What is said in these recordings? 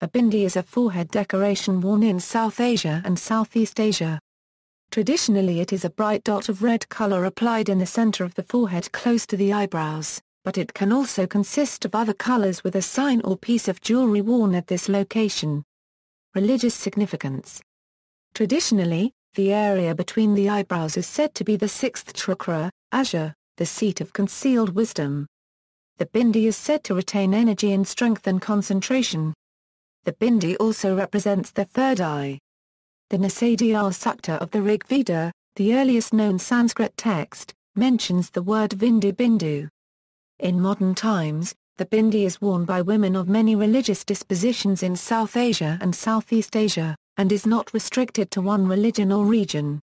A bindi is a forehead decoration worn in South Asia and Southeast Asia. Traditionally it is a bright dot of red color applied in the center of the forehead close to the eyebrows, but it can also consist of other colors with a sign or piece of jewelry worn at this location. Religious significance. Traditionally, the area between the eyebrows is said to be the sixth chakra, Ajna, the seat of concealed wisdom. The bindi is said to retain energy and strength and concentration. The bindi also represents the third eye. The Nasadiyar Sukta of the Rig Veda, the earliest known Sanskrit text, mentions the word bindu. In modern times, the bindi is worn by women of many religious dispositions in South Asia and Southeast Asia, and is not restricted to one religion or region.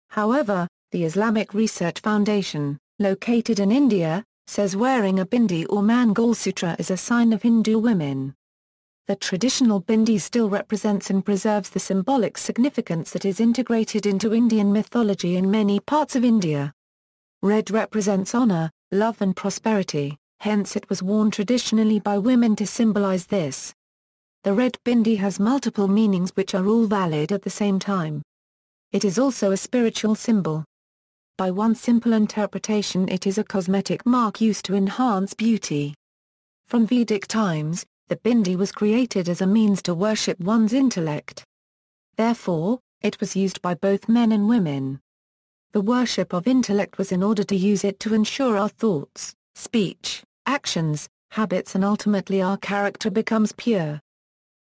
However, the Islamic Research Foundation, located in India, says wearing a bindi or Mangalsutra is a sign of Hindu women. The traditional bindi still represents and preserves the symbolic significance that is integrated into Indian mythology in many parts of India. Red represents honor, love and prosperity, hence it was worn traditionally by women to symbolize this. The red bindi has multiple meanings which are all valid at the same time. It is also a spiritual symbol. By one simple interpretation, it is a cosmetic mark used to enhance beauty. From Vedic times, the bindi was created as a means to worship one's intellect. Therefore, it was used by both men and women. The worship of intellect was in order to use it to ensure our thoughts, speech, actions, habits and ultimately our character becomes pure.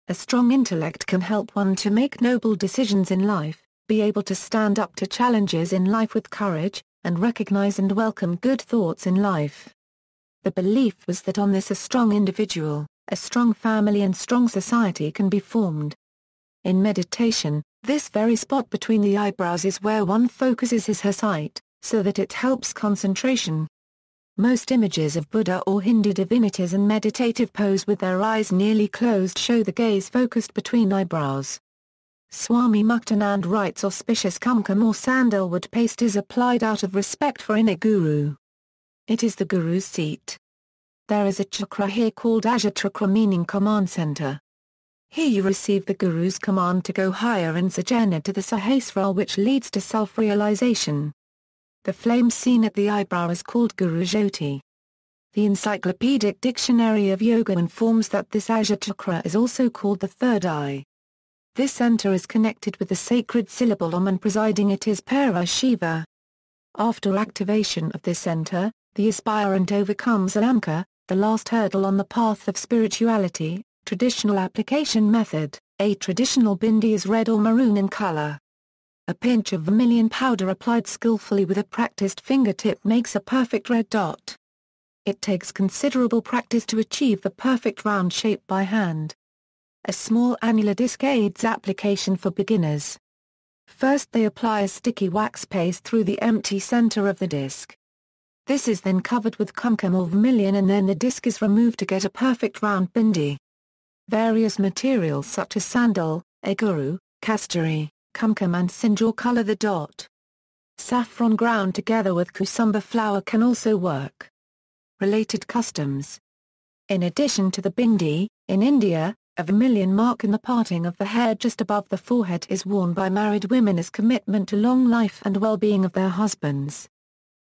A strong intellect can help one to make noble decisions in life, be able to stand up to challenges in life with courage, and recognize and welcome good thoughts in life. The belief was that on this a strong individual, a strong family and strong society can be formed. In meditation, this very spot between the eyebrows is where one focuses his sight, so that it helps concentration. Most images of Buddha or Hindu divinities in meditative pose with their eyes nearly closed show the gaze focused between eyebrows. Swami Muktanand writes auspicious kumkum or sandalwood paste is applied out of respect for inner guru. It is the guru's seat. There is a chakra here called Ajna chakra meaning command center. Here you receive the guru's command to go higher in sajna to the sahasrara which leads to self-realization. The flame seen at the eyebrow is called Guru Jyoti. The Encyclopedic Dictionary of Yoga informs that this Ajna chakra is also called the third eye. This center is connected with the sacred syllable Om and presiding it is Para Shiva. After activation of this center, the aspirant overcomes Lanka, the last hurdle on the path of spirituality. Traditional application method: a traditional bindi is red or maroon in color. A pinch of vermilion powder applied skillfully with a practiced fingertip makes a perfect red dot. It takes considerable practice to achieve the perfect round shape by hand. A small annular disc aids application for beginners. First they apply a sticky wax paste through the empty center of the disc. This is then covered with kumkum or vermilion and then the disc is removed to get a perfect round bindi. Various materials such as sandal, aguru, kasturi, kumkum and sinjor color the dot. Saffron ground together with kusumba flower can also work. Related customs. In addition to the bindi, in India, a vermilion mark in the parting of the hair just above the forehead is worn by married women as commitment to long life and well-being of their husbands.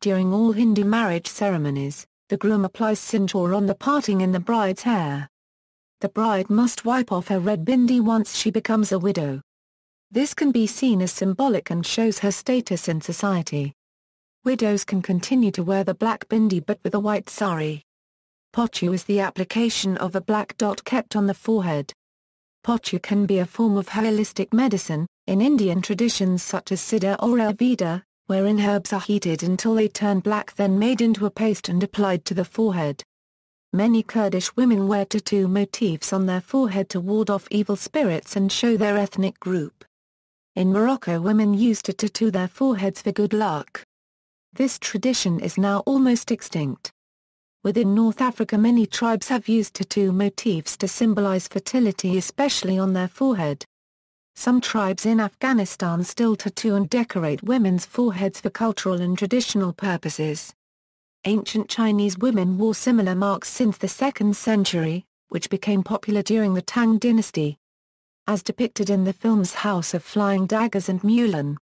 During all Hindu marriage ceremonies, the groom applies sinjor on the parting in the bride's hair. The bride must wipe off her red bindi once she becomes a widow. This can be seen as symbolic and shows her status in society. Widows can continue to wear the black bindi but with a white sari. Pochu is the application of a black dot kept on the forehead. Pochu can be a form of holistic medicine, in Indian traditions such as Siddha or Ayurveda, wherein herbs are heated until they turn black then made into a paste and applied to the forehead. Many Kurdish women wear tattoo motifs on their forehead to ward off evil spirits and show their ethnic group. In Morocco women used to tattoo their foreheads for good luck. This tradition is now almost extinct. Within North Africa many tribes have used tattoo motifs to symbolize fertility especially on their forehead. Some tribes in Afghanistan still tattoo and decorate women's foreheads for cultural and traditional purposes. Ancient Chinese women wore similar marks since the 2nd century, which became popular during the Tang dynasty, as depicted in the films House of Flying Daggers and Mulan.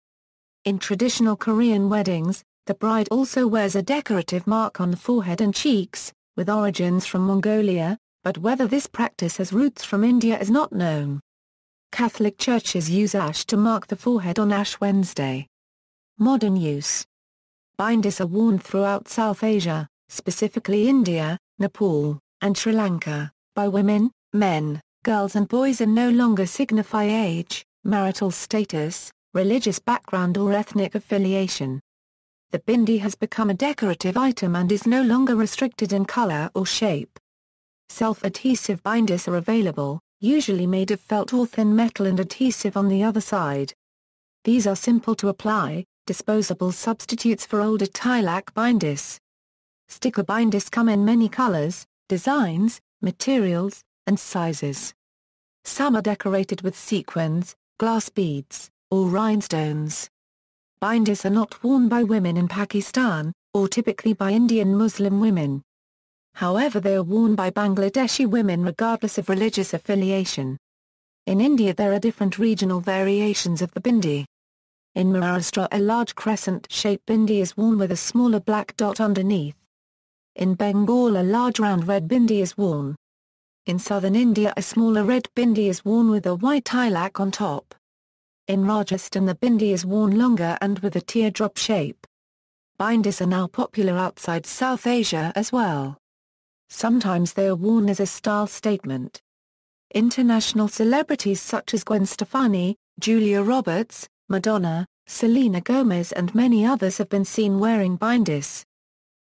In traditional Korean weddings, the bride also wears a decorative mark on the forehead and cheeks, with origins from Mongolia, but whether this practice has roots from India is not known. Catholic churches use ash to mark the forehead on Ash Wednesday. Modern use. Bindis are worn throughout South Asia, specifically India, Nepal, and Sri Lanka, by women, men, girls and boys and no longer signify age, marital status, religious background or ethnic affiliation. The bindi has become a decorative item and is no longer restricted in color or shape. Self-adhesive bindis are available, usually made of felt or thin metal and adhesive on the other side. These are simple to apply, disposable substitutes for older tilak bindis. Sticker bindis come in many colors, designs, materials, and sizes. Some are decorated with sequins, glass beads, or rhinestones. Bindis are not worn by women in Pakistan, or typically by Indian Muslim women. However, they are worn by Bangladeshi women regardless of religious affiliation. In India there are different regional variations of the bindi. In Maharashtra a large crescent-shaped bindi is worn with a smaller black dot underneath. In Bengal a large round red bindi is worn. In southern India a smaller red bindi is worn with a white tilak on top. In Rajasthan the bindi is worn longer and with a teardrop shape. Bindis are now popular outside South Asia as well. Sometimes they are worn as a style statement. International celebrities such as Gwen Stefani, Julia Roberts, Madonna, Selena Gomez and many others have been seen wearing bindis.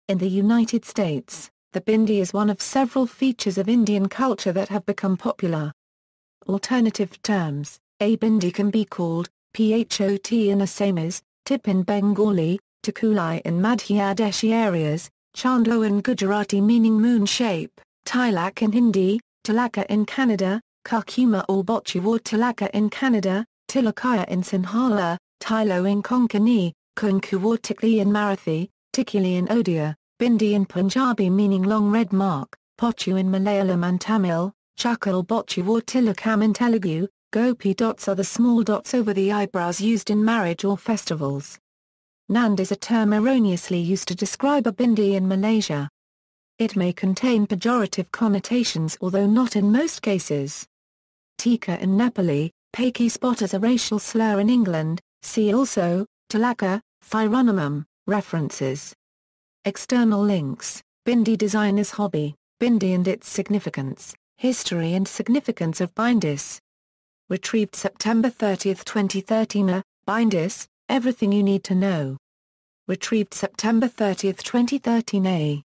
In the United States, the bindi is one of several features of Indian culture that have become popular. Alternative terms: a bindi can be called phot in Assamese, tip in Bengali, Tikulai in Madhya Pradesh areas, Chandlo in Gujarati meaning moon shape, tilak in Hindi, tilaka in Canada, Kakuma or Bochiwar tilaka in Canada, Tilakaya in Sinhala, Tilo in Konkani, Kunkuwar tikli in Marathi, Tikuli in Odia, Bindi in Punjabi meaning long red mark, Pochu in Malayalam and Tamil, Chakal Bochiwar tilakam in Telugu. Gopi dots are the small dots over the eyebrows used in marriage or festivals. Nand is a term erroneously used to describe a bindi in Malaysia. It may contain pejorative connotations although not in most cases. Tika in Nepali, Paki spot as a racial slur in England, see also, Tilaka, Thirunamam, references. External links, Bindi Designer's Hobby, Bindi and its Significance, History and Significance of Bindis. Retrieved September 30, 2013. Bindis, Everything You Need to Know. Retrieved September 30, 2013.